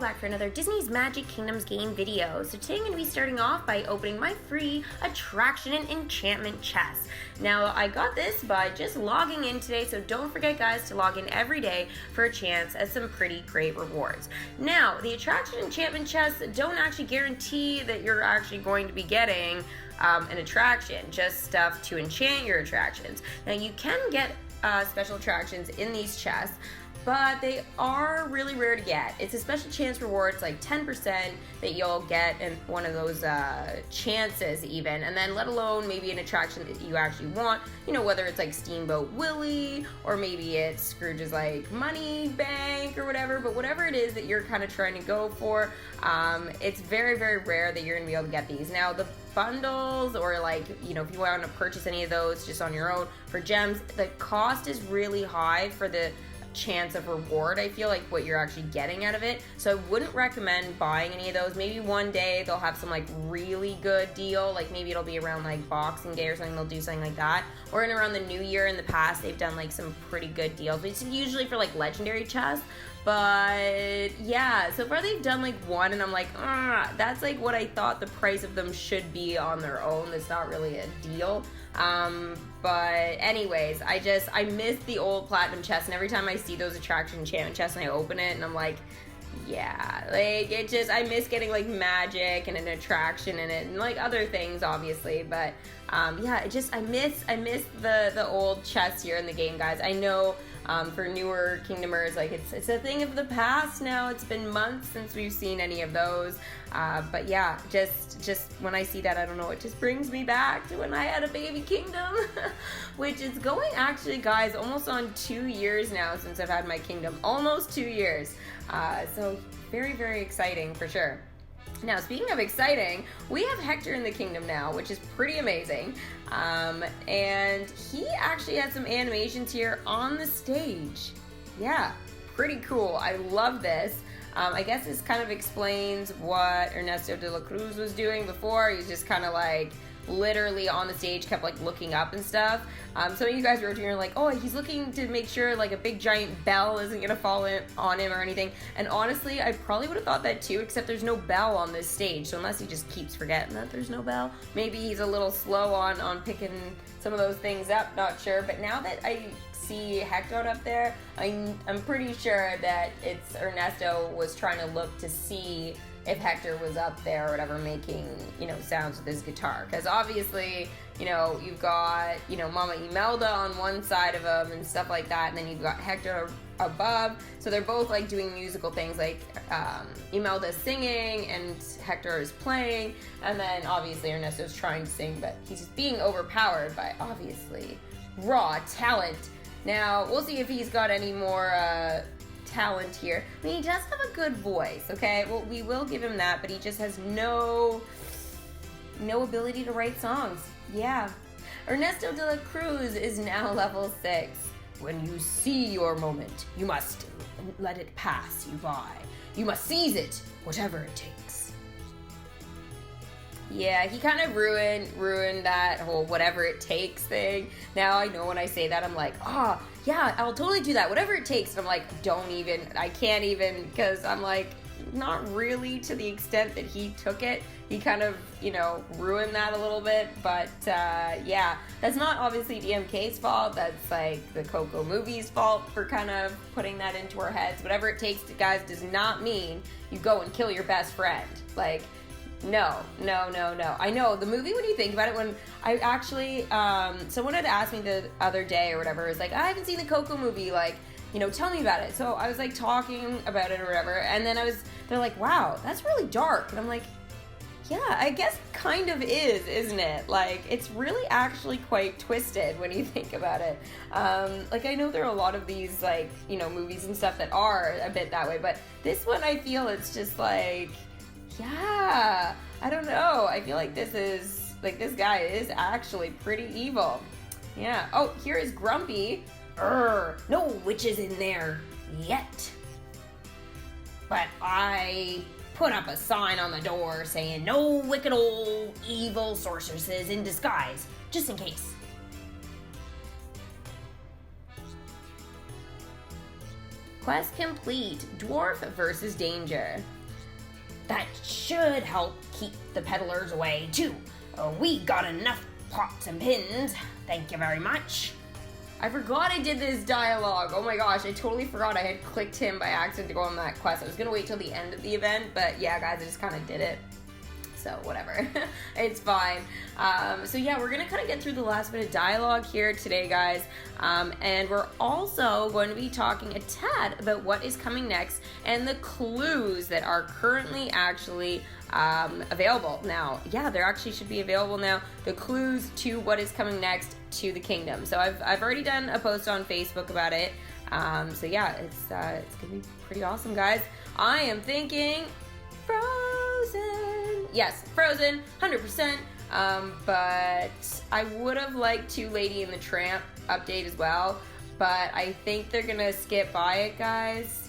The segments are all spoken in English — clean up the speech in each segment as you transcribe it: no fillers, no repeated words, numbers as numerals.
back for another Disney's Magic Kingdoms game video. So today I'm going to be starting off by opening my free Attraction and Enchantment chest. Now I got this by just logging in today, so don't forget guys to log in every day for a chance at some pretty great rewards. Now the Attraction and Enchantment chests don't actually guarantee that you're actually going to be getting an attraction, just stuff to enchant your attractions. Now you can get special attractions in these chests, but they are really rare to get. It's a special chance reward. It's like 10% that you'll get in one of those chances even, and then let alone maybe an attraction that you actually want, you know, whether it's like Steamboat Willie or maybe it's Scrooge's like Money Bank or whatever, but whatever it is that you're kind of trying to go for, it's very, very rare that you're gonna be able to get these. Now the bundles, or like, you know, if you want to purchase any of those just on your own for gems, the cost is really high for the chance of reward, I feel like, what you're actually getting out of it. So I wouldn't recommend buying any of those. Maybe one day they'll have some like really good deal, like maybe it'll be around like Boxing Day or something, they'll do something like that, or in around the New Year. In the past they've done like some pretty good deals, but it's usually for like legendary chests. But yeah, so far they've done like one, and I'm like, that's like what I thought the price of them should be on their own. That's not really a deal. But anyways, I miss the old platinum chests, and every time I see those attraction enchantment chests and I open it and I'm like, yeah, like it just, I miss getting like magic and an attraction in it and like other things obviously, but yeah, I miss the old chests here in the game, guys. I know for newer Kingdomers, like it's a thing of the past now. It's been months since we've seen any of those, but yeah, just when I see that, I don't know, it just brings me back to when I had a baby kingdom, which is going, actually guys, almost on 2 years now since I've had my kingdom. Almost 2 years. So very, very exciting for sure. Now, speaking of exciting, we have Hector in the kingdom now, which is pretty amazing. And he actually had some animations here on the stage. Yeah, pretty cool. I love this. I guess this kind of explains what Ernesto de la Cruz was doing before. He was just kind of like literally on the stage, kept like looking up and stuff. Some of you guys were doing like, oh, he's looking to make sure like a big giant bell isn't gonna fall on him or anything. And honestly, I probably would have thought that too, except there's no bell on this stage. So unless he just keeps forgetting that there's no bell, maybe he's a little slow on picking some of those things up, not sure. But now that I see Hector up there, I'm pretty sure that it's Ernesto was trying to look to see if Hector was up there or whatever, making, you know, sounds with his guitar. Because obviously, you know, you've got, you know, Mama Imelda on one side of him and stuff like that, and then you've got Hector above. So they're both like doing musical things, like Imelda's singing and Hector is playing, and then obviously Ernesto's trying to sing, but he's being overpowered by obviously raw talent. Now we'll see if he's got any more talent here. I mean, he does have a good voice, okay? Well, we will give him that, but he just has no ability to write songs. Yeah. Ernesto de la Cruz is now level 6. When you see your moment, you must let it pass you by. You must seize it, whatever it takes. Yeah, he kind of ruined that whole whatever it takes thing. Now I know when I say that, I'm like, yeah, I'll totally do that, whatever it takes. And I'm like, I can't even, because I'm like, not really to the extent that he took it. He kind of, you know, ruined that a little bit. But yeah, that's not obviously DMK's fault. That's like the COCO movie's fault for kind of putting that into our heads. Whatever it takes, guys, does not mean you go and kill your best friend. Like, no. I know the movie, when you think about it, when I actually, someone had asked me the other day or whatever, it was like, I haven't seen the COCO movie, like, you know, tell me about it. So I was like talking about it or whatever, and then they're like, wow, that's really dark. And I'm like, yeah, I guess kind of is, isn't it? Like, it's really actually quite twisted when you think about it. Like, I know there are a lot of these, like, you know, movies and stuff that are a bit that way, but this one, I feel it's just like, yeah, I don't know. I feel like this guy is actually pretty evil. Yeah. Oh, here is Grumpy. No witches in there yet. But I put up a sign on the door saying no wicked old evil sorceresses in disguise, just in case. Quest complete. Dwarf versus Danger. that should help keep the peddlers away too. We got enough pots and pins. Thank you very much. I forgot I did this dialogue. Oh my gosh, I totally forgot I had clicked him by accident to go on that quest. I was gonna wait till the end of the event, but yeah, guys, I just kind of did it. So whatever, it's fine. So yeah, we're gonna kind of get through the last bit of dialogue here today, guys. And we're also going to be talking a tad about what is coming next and the clues that are currently actually available now. Yeah, there actually should be available now, the clues to what is coming next to the kingdom. So I've already done a post on Facebook about it. So yeah, it's gonna be pretty awesome, guys. I am thinking Frozen. Yes, Frozen, 100%. But I would have liked to Lady and the Tramp update as well. But I think they're gonna skip by it, guys.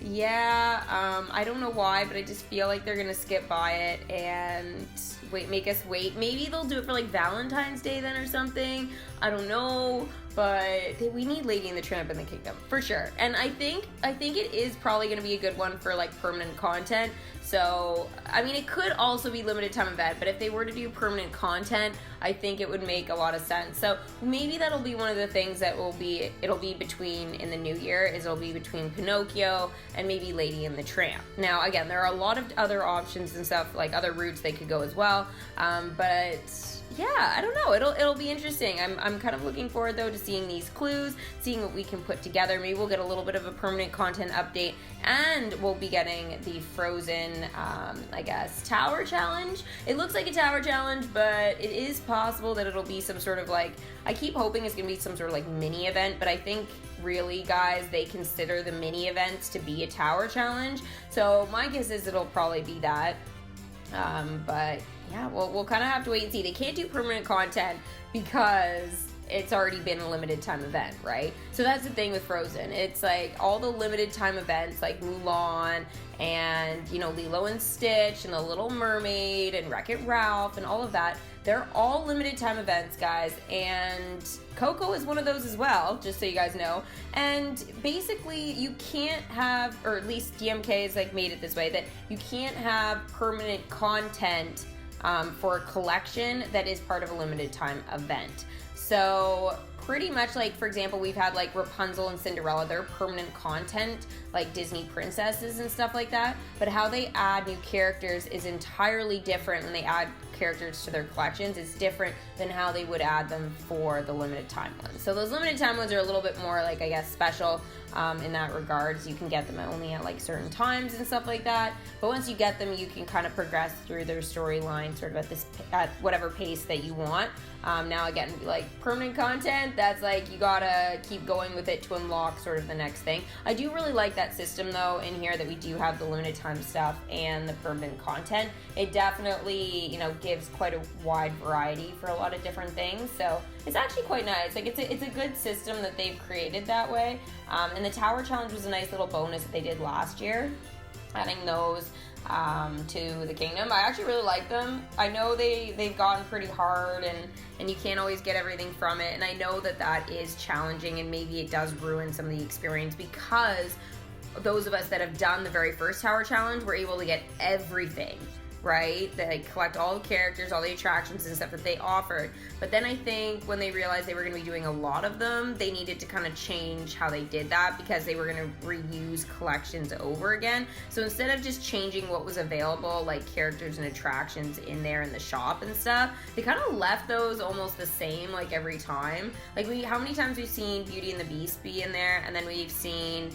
Yeah, I don't know why, but I just feel like they're gonna skip by it and make us wait. Maybe they'll do it for like Valentine's Day then or something. I don't know, but we need Lady and the Tramp in the Kingdom for sure. And I think it is probably gonna be a good one for like permanent content. So, I mean, it could also be limited time event, but if they were to do permanent content, I think it would make a lot of sense. So maybe that'll be one of the things that it'll be between in the new year, is it'll be between Pinocchio and maybe Lady and the Tramp. Now, again, there are a lot of other options and stuff, like other routes they could go as well, but yeah, I don't know. It'll be interesting. I'm kind of looking forward though to seeing these clues, seeing what we can put together. Maybe we'll get a little bit of a permanent content update, and we'll be getting the Frozen, I guess, tower challenge. It looks like a tower challenge, but it is possible that it'll be some sort of like, I keep hoping it's gonna be some sort of like mini event, but I think really, guys, they consider the mini events to be a tower challenge. So my guess is it'll probably be that. But yeah, we'll kind of have to wait and see. They can't do permanent content because it's already been a limited time event, right? So that's the thing with Frozen. It's like all the limited time events like Mulan and, you know, Lilo and Stitch and The Little Mermaid and Wreck-It Ralph and all of that. They're all limited time events, guys, and COCO is one of those as well, just so you guys know. And basically, you can't have, or at least DMK has like made it this way, that you can't have permanent content for a collection that is part of a limited time event. So pretty much, like, for example, we've had like Rapunzel and Cinderella, they're permanent content, like Disney princesses and stuff like that. But how they add new characters is entirely different when they add characters to their collections. It's different than how they would add them for the limited time ones. So those limited time ones are a little bit more like, I guess, special in that regards. You can get them only at like certain times and stuff like that. But once you get them, you can kind of progress through their storyline sort of at whatever pace that you want. Now again, like permanent content, that's like you gotta keep going with it to unlock sort of the next thing. I do really like that system though in here, that we do have the limited time stuff and the permanent content. It definitely, you know, gives quite a wide variety for a lot of different things. So it's actually quite nice. Like it's a good system that they've created that way. And the Tower Challenge was a nice little bonus that they did last year, adding those to the kingdom. I actually really like them. I know they've gotten pretty hard and you can't always get everything from it, and I know that is challenging and maybe it does ruin some of the experience, because those of us that have done the very first Tower Challenge were able to get everything, right? They collect all the characters, all the attractions and stuff that they offered. But then I think when they realized they were going to be doing a lot of them, they needed to kind of change how they did that, because they were going to reuse collections over again. So instead of just changing what was available, like characters and attractions in there in the shop and stuff, they kind of left those almost the same like every time. Like how many times we've seen Beauty and the Beast be in there, and then we've seen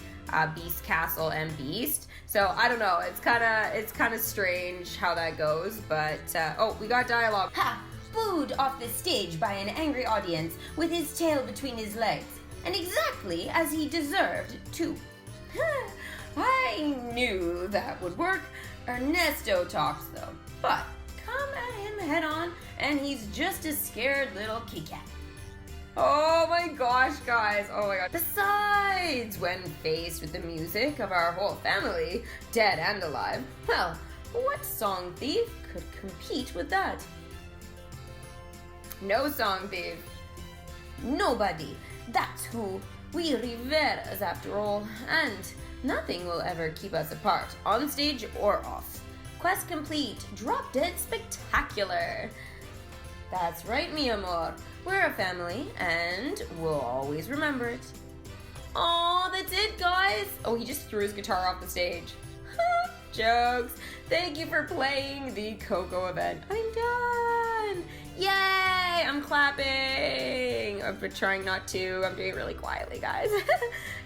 Beast Castle and Beast. So I don't know, it's kind of strange how that goes, but oh, we got dialogue. Ha! Booed off the stage by an angry audience with his tail between his legs, and exactly as he deserved too. I knew that would work. Ernesto talks though, but come at him head on and he's just a scared little kitty cat. Oh my gosh, guys. Oh my god. Besides, when faced with the music of our whole family, dead and alive, well, what song thief could compete with that? No song thief. Nobody. That's who. We Riveras after all, and nothing will ever keep us apart, on stage or off. Quest complete. Drop Dead Spectacular. That's right, mi amor. We're a family, and we'll always remember it. Aw, that's it, guys. Oh, he just threw his guitar off the stage. Jokes. Thank you for playing the COCO event. I'm done. Yay! I'm clapping. I've been trying not to. I'm doing it really quietly, guys.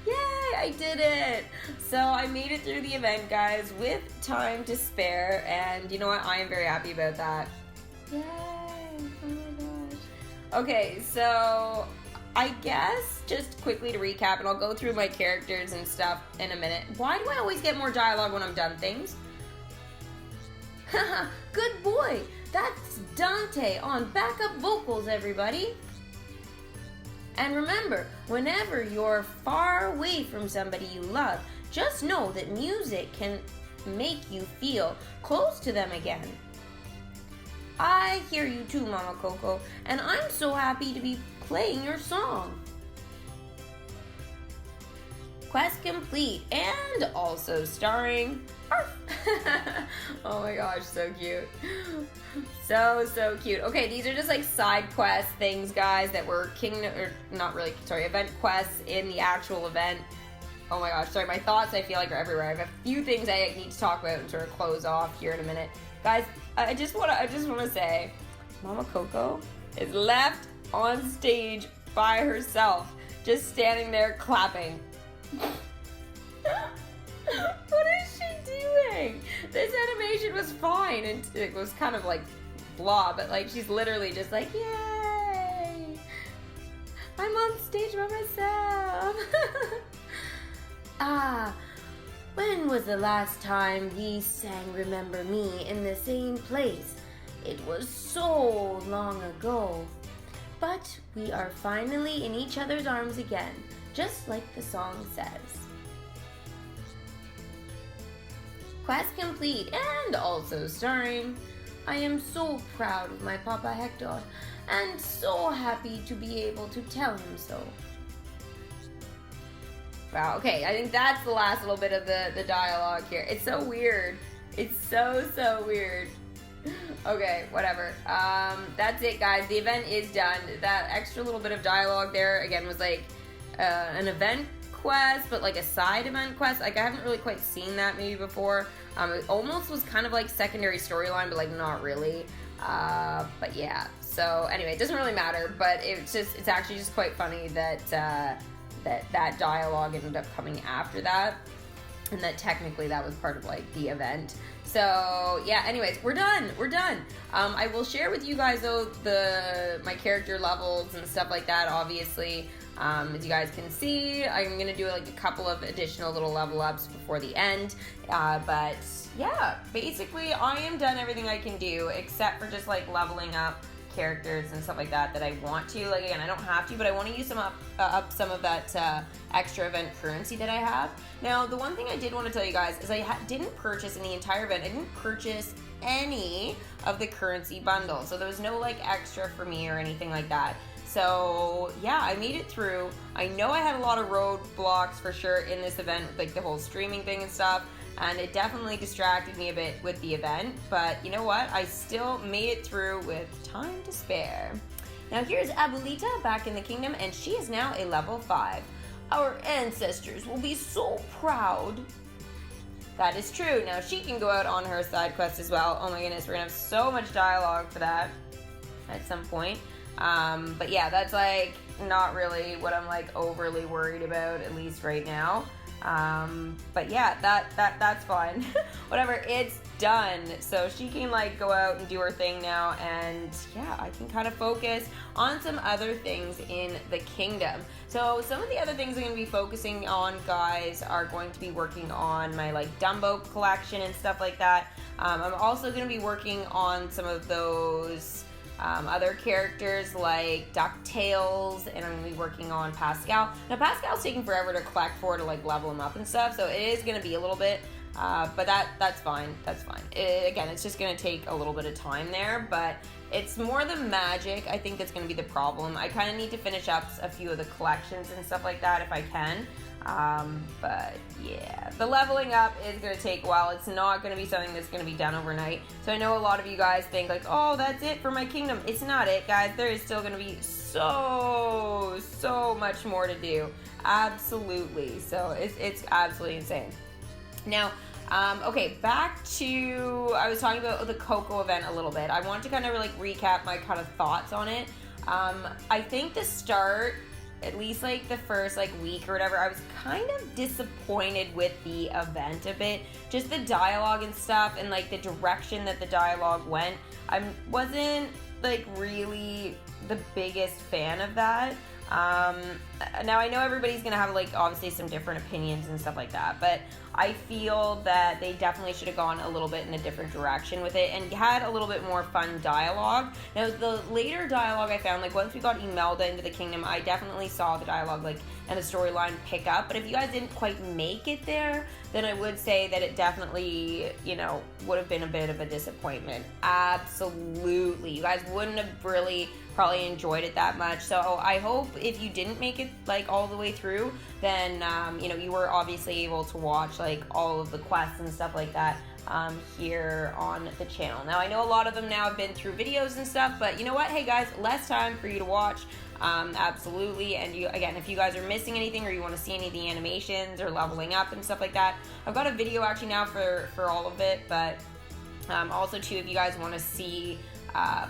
Yay! I did it. So I made it through the event, guys, with time to spare. And you know what? I am very happy about that. Yay! Oh my gosh. Okay, so I guess just quickly to recap, and I'll go through my characters and stuff in a minute. Why do I always get more dialogue when I'm done things? Haha, good boy. That's Dante on backup vocals, everybody. And remember, whenever you're far away from somebody you love, just know that music can make you feel close to them again. I hear you too, Mama Coco, and I'm so happy to be playing your song. Quest complete, and also starring Arf. Oh my gosh, so cute. So cute. Okay, these are just like side quest things, guys, that were event quests in the actual event. Oh my gosh, sorry, my thoughts I feel like are everywhere. I have a few things I need to talk about and sort of close off here in a minute. Guys, I just wanna say, Mama Coco is left on stage by herself, just standing there clapping. What is she doing? This animation was fine, and it was kind of like blah, but like she's literally just like, yay! I'm on stage by myself. When was the last time we sang Remember Me in the same place? It was so long ago. But we are finally in each other's arms again, just like the song says. Quest complete, and also starring. I am so proud of my Papa Hector, and so happy to be able to tell him so. Wow, okay, I think that's the last little bit of the dialogue here. It's so weird. It's so weird. Okay, whatever. That's it, guys. The event is done. That extra little bit of dialogue there, again, was like an event quest, but like a side event quest. Like, I haven't really quite seen that maybe before. It almost was kind of like secondary storyline, but like not really. But yeah. So anyway, it doesn't really matter, but it's actually just quite funny that that dialogue ended up coming after that, and that technically that was part of like the event. So yeah, anyways, we're done. I will share with you guys though my character levels and stuff like that, obviously. As you guys can see, I'm gonna do like a couple of additional little level ups before the end, but yeah, basically I am done everything I can do except for just like leveling up characters and stuff like that I want to. Like, again, I don't have to, but I want to use up some of that extra event currency that I have. Now, the one thing I did want to tell you guys is I didn't purchase in the entire event, I didn't purchase any of the currency bundles, so there was no like extra for me or anything like that. So yeah, I made it through. I know I had a lot of roadblocks for sure in this event, like the whole streaming thing and stuff, and it definitely distracted me a bit with the event, but you know what? I still made it through with time to spare. Now here's Abuelita back in the kingdom, and she is now a level 5. Our ancestors will be so proud. That is true. Now she can go out on her side quest as well. Oh my goodness, we're gonna have so much dialogue for that at some point. But yeah, that's like not really what I'm like overly worried about, at least right now. But yeah, that's fine. Whatever, it's done. So she can like go out and do her thing now, and yeah, I can kind of focus on some other things in the kingdom. So some of the other things I'm going to be focusing on, guys, are going to be working on my like Dumbo collection and stuff like that. I'm also going to be working on some of those other characters like DuckTales, and I'm going to be working on Pascal. Now, Pascal's taking forever to collect for, to like level him up and stuff, so it is going to be a little bit But that's fine. That's fine. Again, it's just going to take a little bit of time there, but it's more the magic, I think, that's going to be the problem. I kind of need to finish up a few of the collections and stuff like that if I can. But yeah, the leveling up is going to take a while. It's not going to be something that's going to be done overnight. So I know a lot of you guys think like, oh, that's it for my kingdom. It's not it, guys. There is still going to be so much more to do. Absolutely. So it's absolutely insane. Now, okay, back to, I was talking about the COCO event a little bit. I want to kind of like recap my kind of thoughts on it. I think the start, at least like the first like week or whatever, I was kind of disappointed with the event a bit. Just the dialogue and stuff and like the direction that the dialogue went. I wasn't like really the biggest fan of that. Now I know everybody's gonna have like obviously some different opinions and stuff like that, but I feel that they definitely should have gone a little bit in a different direction with it and had a little bit more fun dialogue. Now the later dialogue I found, like once we got Imelda into the kingdom, I definitely saw the dialogue like and the storyline pick up, but if you guys didn't quite make it there, then I would say that it definitely, you know, would have been a bit of a disappointment. Absolutely. You guys wouldn't have really probably enjoyed it that much. So I hope if you didn't make it like all the way through, then you know, you were obviously able to watch like all of the quests and stuff like that here on the channel. Now I know a lot of them now have been through videos and stuff, but you know what, hey guys, less time for you to watch. Absolutely. And you, again, if you guys are missing anything or you want to see any of the animations or leveling up and stuff like that, I've got a video actually now for all of it, but also too, if you guys want to see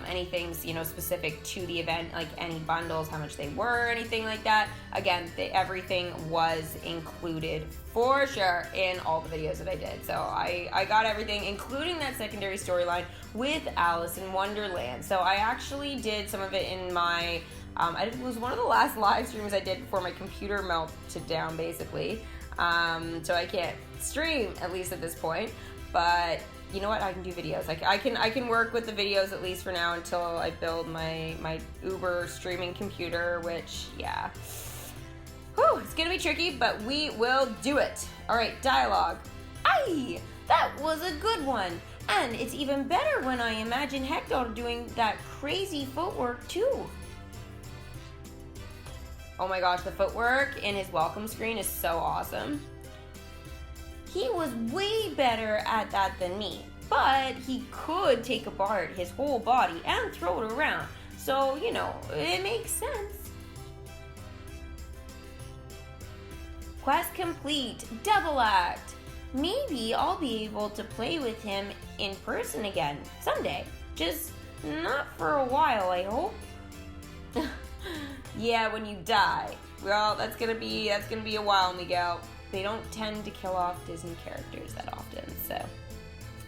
anything, you know, specific to the event, like any bundles, how much they were, anything like that, again, everything was included for sure in all the videos that I did. So I got everything, including that secondary storyline with Alice in Wonderland. So I actually did some of it in my it was one of the last live streams I did before my computer melted down, basically. So I can't stream, at least at this point, but you know what, I can do videos. I can work with the videos at least for now until I build my Uber streaming computer, which, yeah. Whew, it's gonna be tricky, but we will do it. All right, dialogue. Aye, that was a good one. And it's even better when I imagine Hector doing that crazy footwork too. Oh my gosh, the footwork in his welcome screen is so awesome. He was way better at that than me, but he could take apart his whole body and throw it around. So, you know, it makes sense. Quest complete, double act. Maybe I'll be able to play with him in person again someday. Just not for a while, I hope. Yeah, when you die. Well, that's gonna be a while, Miguel. They don't tend to kill off Disney characters that often, so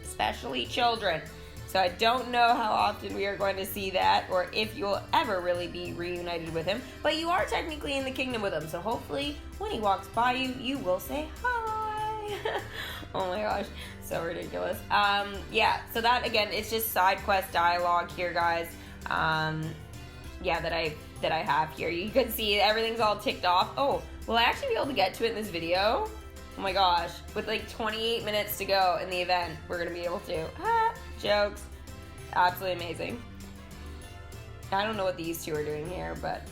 especially children. So I don't know how often we are going to see that, or if you'll ever really be reunited with him. But you are technically in the kingdom with him, so hopefully when he walks by you, you will say hi. Oh my gosh, so ridiculous. Yeah, so that again, it's just side quest dialogue here, guys. Yeah, that I have here. You can see everything's all ticked off. Oh, will I actually be able to get to it in this video? Oh my gosh, with like 28 minutes to go in the event, we're gonna be able to. Jokes. Absolutely amazing. I don't know what these two are doing here, but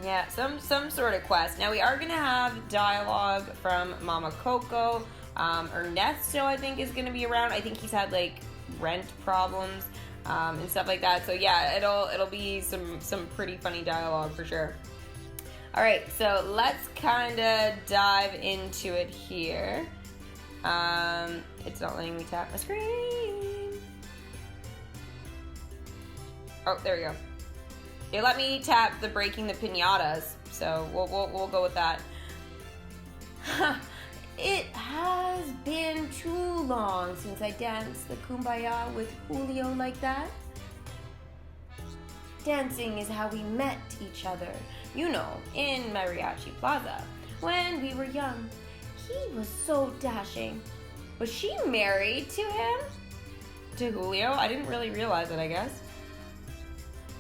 yeah, some sort of quest. Now we are gonna have dialogue from Mama Coco. Ernesto, I think, is gonna be around. I think he's had like rent problems. And stuff like that. So yeah, it'll be some pretty funny dialogue for sure. All right, so let's kind of dive into it here. It's not letting me tap my screen. Oh, there we go. It let me tap the breaking the piñatas, so we'll go with that. It has been too long since I danced the kumbaya with Julio like that. Dancing is how we met each other, you know, in Mariachi Plaza, when we were young. He was so dashing. Was she married to him? To Julio? I didn't really realize it, I guess.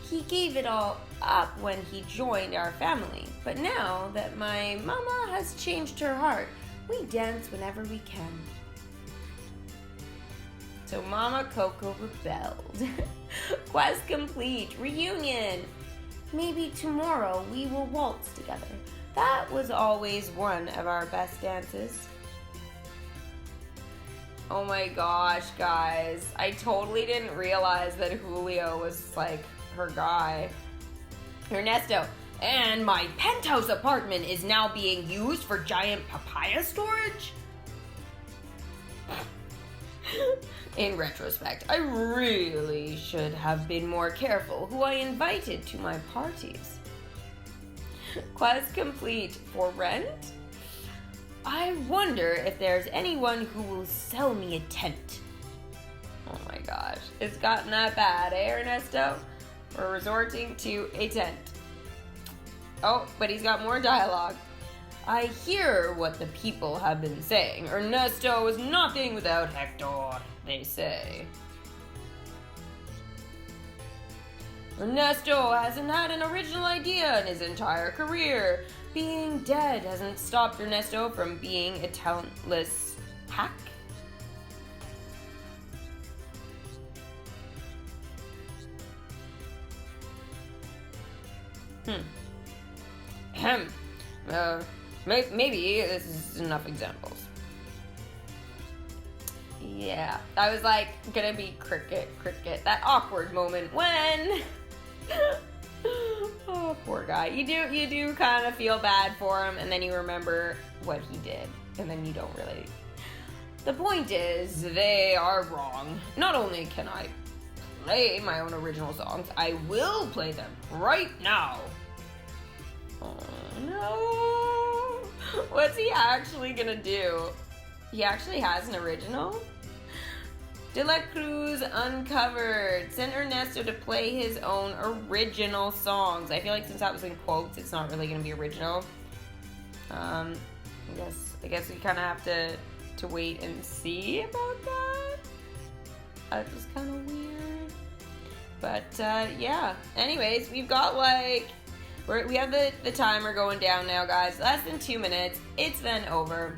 He gave it all up when he joined our family, but now that my mama has changed her heart, we dance whenever we can. So Mama Coco rebelled. Quest complete. Reunion. Maybe tomorrow we will waltz together. That was always one of our best dances. Oh my gosh, guys. I totally didn't realize that Julio was like her guy. Ernesto. And my penthouse apartment is now being used for giant papaya storage? In retrospect, I really should have been more careful who I invited to my parties. Quest complete. For rent? I wonder if there's anyone who will sell me a tent. Oh my gosh. It's gotten that bad, eh, Ernesto? We're resorting to a tent. Oh, but he's got more dialogue. I hear what the people have been saying. Ernesto is nothing without Hector, they say. Ernesto hasn't had an original idea in his entire career. Being dead hasn't stopped Ernesto from being a talentless hack. Maybe this is enough examples. Yeah, I was like gonna be cricket. That awkward moment when. Oh, poor guy. You do kind of feel bad for him, and then you remember what he did, and then you don't really. The point is, they are wrong. Not only can I play my own original songs, I will play them right now. Oh no. What's he actually gonna do? He actually has an original? De La Cruz uncovered. Sent Ernesto to play his own original songs. I feel like since that was in quotes, it's not really gonna be original. I guess we kind of have to wait and see about that. That was kind of weird. But yeah. Anyways, we've got like. We have the timer going down now, guys. Less than 2 minutes. It's then over.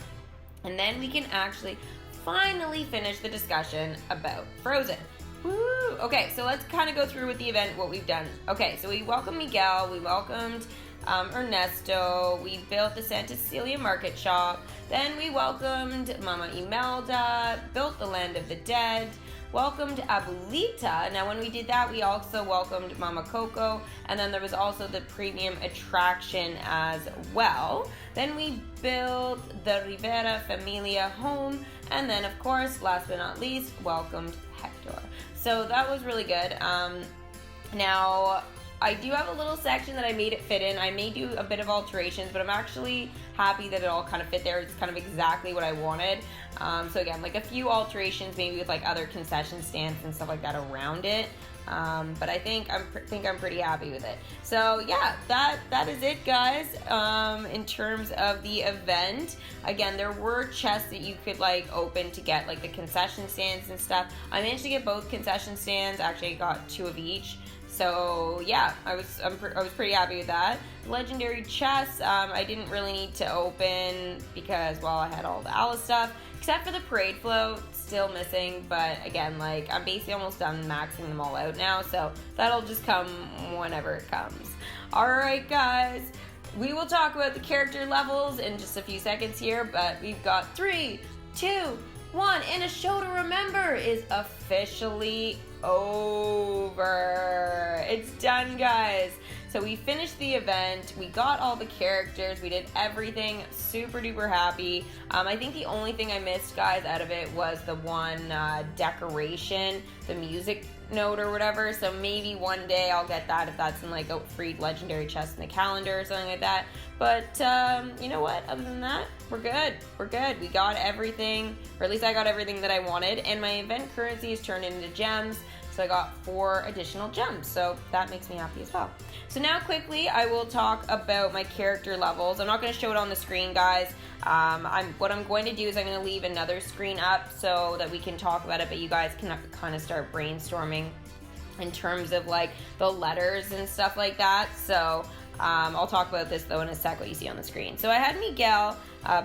And then we can actually finally finish the discussion about Frozen. Woo! Okay, so let's kind of go through with the event, what we've done. Okay, so we welcomed Miguel. We welcomed Ernesto. We built the Santa Cecilia Market Shop. Then we welcomed Mama Imelda. Built the Land of the Dead. Welcomed Abuelita. Now when we did that, we also welcomed Mama Coco, and then there was also the premium attraction as well. Then we built the Rivera Familia home, and then of course, last but not least, welcomed Hector. So that was really good. Now, I do have a little section that I made it fit in. I may do a bit of alterations, but I'm actually happy that it all kind of fit there. It's kind of exactly what I wanted. So again, like a few alterations, maybe with like other concession stands and stuff like that around it. But I think I'm pretty happy with it. So yeah, that is it, guys. In terms of the event, again, there were chests that you could like open to get like the concession stands and stuff. I managed to get both concession stands. Actually, I got 2 of each. So yeah, I was pretty happy with that. Legendary chests, I didn't really need to open because, well, I had all the Alice stuff, except for the parade float, still missing. But again, like I'm basically almost done maxing them all out now, so that'll just come whenever it comes. All right, guys, we will talk about the character levels in just a few seconds here, but we've got 3, 2, 1, and A Show to Remember is officially over. It's done, guys. So we finished the event, we got all the characters, we did everything, super duper happy. I think the only thing I missed, guys, out of it was the one decoration, the music note or whatever. So maybe one day I'll get that if that's in like a free legendary chest in the calendar or something like that. But you know what, other than that, we're good. We got everything, or at least I got everything that I wanted, and my event currency is turned into gems. So I got 4 additional gems, so that makes me happy as well. So now quickly, I will talk about my character levels. I'm not going to show it on the screen, guys. What I'm going to do is I'm going to leave another screen up so that we can talk about it, but you guys can kind of start brainstorming in terms of like the letters and stuff like that. So I'll talk about this though in a sec, what you see on the screen. So I had Miguel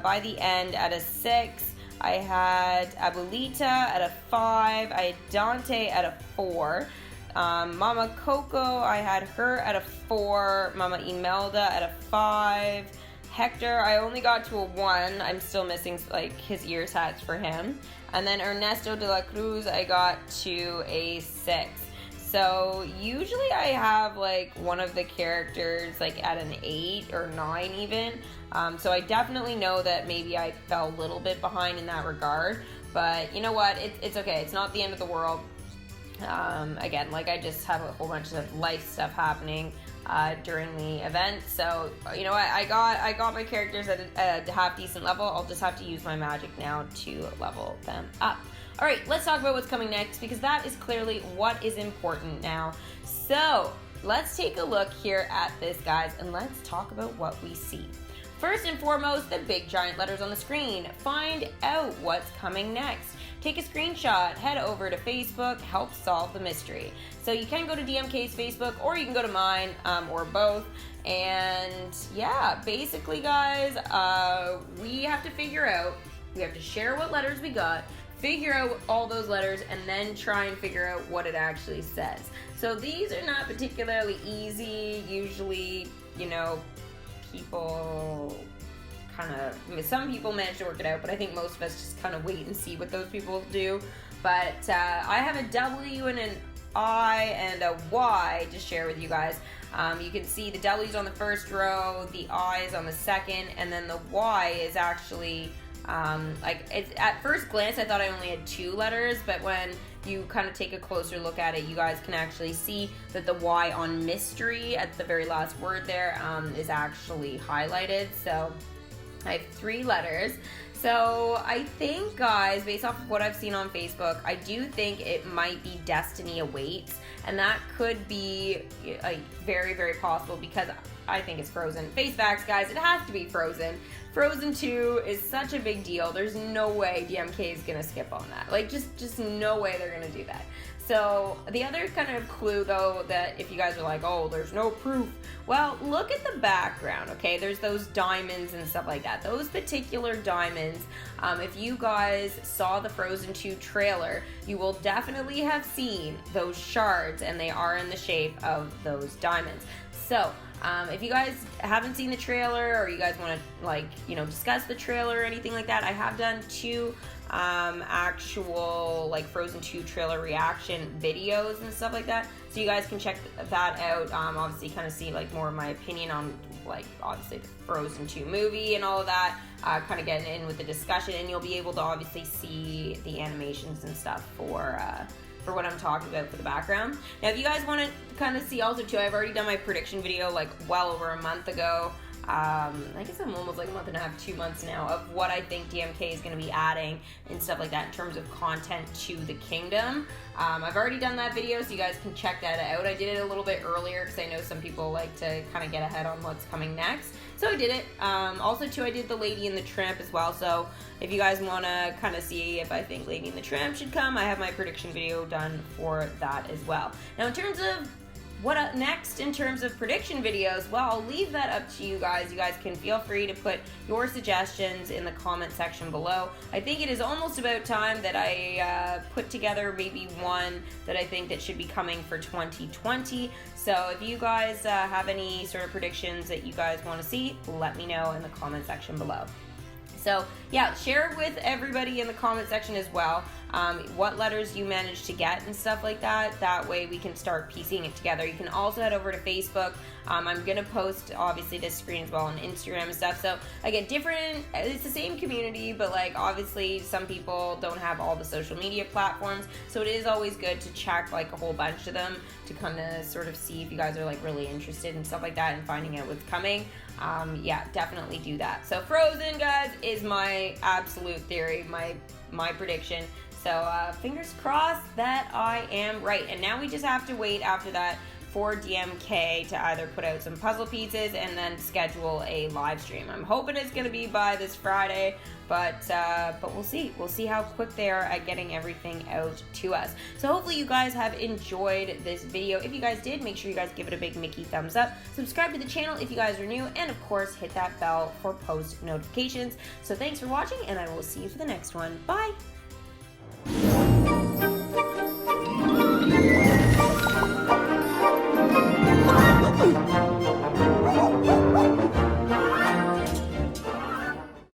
by the end at a 6. I had Abuelita at a 5. I had Dante at a 4. Mama Coco, I had her at a 4. Mama Imelda at a 5. Hector, I only got to a 1. I'm still missing like his ear tats for him. And then Ernesto de la Cruz, I got to a 6. So usually I have like one of the characters like at an 8 or 9 even. So I definitely know that maybe I fell a little bit behind in that regard. But you know what? It's okay. It's not the end of the world. Again, like I just have a whole bunch of life stuff happening during the event. So you know what? I got my characters at a half decent level. I'll just have to use my magic now to level them up. All right, let's talk about what's coming next because that is clearly what is important now. So let's take a look here at this, guys, and let's talk about what we see. First and foremost, the big giant letters on the screen. Find out what's coming next. Take a screenshot, head over to Facebook, help solve the mystery. So you can go to DMK's Facebook or you can go to mine or both. And yeah, basically, guys, we have to figure out, we have to share what letters we got, figure out all those letters, and then try and figure out what it actually says. So these are not particularly easy. Usually, you know, people some people manage to work it out, but I think most of us just kind of wait and see what those people do. But I have a W and an I and a Y to share with you guys. You can see the W's on the first row, the I is on the second, and then the Y is actually at first glance I thought I only had 2 letters, but when you kind of take a closer look at it, you guys can actually see that the Y on mystery at the very last word there is actually highlighted. So I have 3 letters. So I think, guys, based off of what I've seen on Facebook, I do think it might be Destiny Awaits, and that could be very, very possible because I think it's Frozen. Face facts, guys, it has to be Frozen. Frozen 2 is such a big deal. There's no way DMK is going to skip on that. Like, just no way they're going to do that. So the other kind of clue, though, that if you guys are like, oh, there's no proof. Well, look at the background, okay? There's those diamonds and stuff like that. Those particular diamonds, if you guys saw the Frozen 2 trailer, you will definitely have seen those shards, and they are in the shape of those diamonds. So if you guys haven't seen the trailer or you guys want to discuss the trailer or anything like that, I have done 2 actual Frozen 2 trailer reaction videos and stuff like that, so you guys can check that out. Obviously kind of see more of my opinion on obviously the Frozen 2 movie and all of that, kind of getting in with the discussion, and you'll be able to obviously see the animations and stuff for what I'm talking about for the background. Now, if you guys want to kind of see also too, I've already done my prediction video well over a month ago. I guess I'm almost a month and a half, 2 months now, of what I think DMK is going to be adding and stuff like that in terms of content to the kingdom. I've already done that video, so you guys can check that out. I did it a little bit earlier because I know some people like to kind of get ahead on what's coming next. So I did it. Also, too, I did the Lady and the Tramp as well. So if you guys want to kind of see if I think Lady and the Tramp should come, I have my prediction video done for that as well. Now, in terms of what up next in terms of prediction videos, well, I'll leave that up to you guys. You guys can feel free to put your suggestions in the comment section below. I think it is almost about time that I put together maybe one that I think that should be coming for 2020. So if you guys have any sort of predictions that you guys want to see, let me know in the comment section below. So yeah, share with everybody in the comment section as well what letters you managed to get and stuff like that. That way we can start piecing it together. You can also head over to Facebook. I'm going to post obviously this screen as well on Instagram and stuff. So again, it's the same community, but obviously some people don't have all the social media platforms. So it is always good to check a whole bunch of them to kind of sort of see if you guys are really interested and stuff like that and finding out what's coming. Yeah, definitely do that. So Frozen, guys, is my absolute theory, my prediction. So fingers crossed that I am right. And now we just have to wait after that for DMK to either put out some puzzle pieces and then schedule a live stream. I'm hoping it's going to be by this Friday, but we'll see. We'll see how quick they are at getting everything out to us. So hopefully you guys have enjoyed this video. If you guys did, make sure you guys give it a big Mickey thumbs up. Subscribe to the channel if you guys are new, and of course hit that bell for post notifications. So thanks for watching, and I will see you for the next one. Bye!